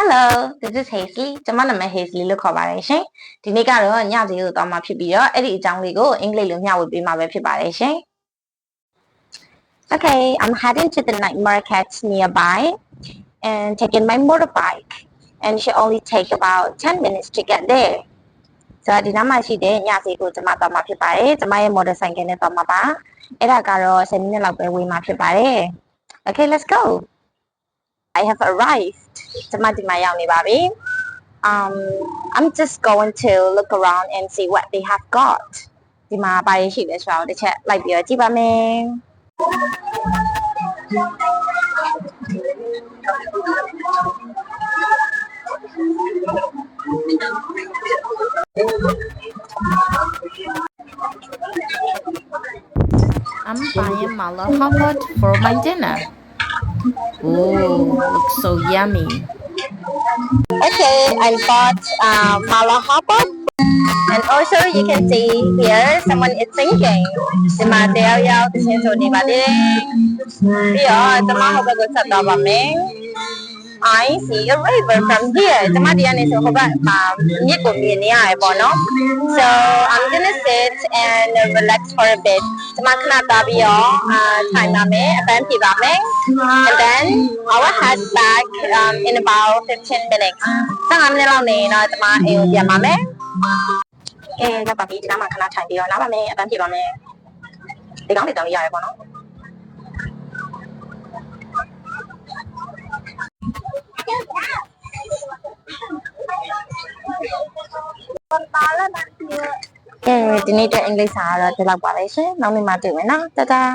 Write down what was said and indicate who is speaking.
Speaker 1: Hello, this is Hazley. ကျွန်မနာမည် Hazley လို့ခေါ်ပါတယ်ရှင်။ဒီနေ့ကတော့ညစီကိုသွားမှာဖြစ်ပြီးတော့အဲ့ဒီအကြောင်းလေးကိုအင်္ဂလိပ်လိုမျှဝေပေးမှာပဲဖြစ်ပါတယ်ရှင်။ Okay, I'm heading to the night market nearby and taking my motorbike and should only take about 10 minutes to get there. ဆိုတော့ဒီနားမှာရှိတဲ့ညစီကိုကျွန်မသွားမှာဖြစ်ပါတယ်။ကျွန်မရဲ့ motorcycle နဲ့သွားမှာပါ။အဲ့ဒါကတော့10မိနစ်လောက်ပဲဝေးမှာဖြစ်ပါတယ်။ Okay, let's go. I have arrived. ကျွန်မဒီမှာရောက်နေပါပြီ။ I'm just going to look around and see what they have got. ဒီမှာဘာတွေရှိလဲဆိုတော့တစ်ချက်လိုက်ပြီးတော့ကြည့်ပါမယ်။
Speaker 2: I'm buying mala hotpot for my dinner. Oh, looks so yummy.
Speaker 1: Okay, I bought mala hotpot. And also you can see here someone is singing. ဒီမှာတယောက်ယောက်သင်းဆိုနေပါသေးတယ်။ပြီးတော့ကျွန်မဟိုဘက်ကိုဆက်သွားပါမယ်။ I see a river from here. ကျွန်မဒီကနေဆိုဟိုဘက်မှာမြစ်ကိုမြင်နေရတယ်ပေါ့နော်။ So I'm gonna sit and relax for a bit. ကျွန်မခဏသွားပြီးတော့ထိုင်ပါမယ်။အပန်းဖြေပါမယ်။ And then I will head back in about 15 minutes. 15မိနစ်လောက်နေတော့ကျွန်မအိမ်ကိုပြန်ပါမယ်။ ကဲရောက်ပါပြီဒီနားမှာခဏထိုင်ပြီးတော့နားပါမယ်အပန်းဖြေပါမယ်ဒီကောင်းတွေတောင်းရရတယ်ပေါ့နော်ကဲဒီနေ့တဲ့အင်္ဂလိပ်စာကတော့ဒီလောက်ပါပဲရှင်နောက်နေ့မှတွေ့မယ်နော်တတား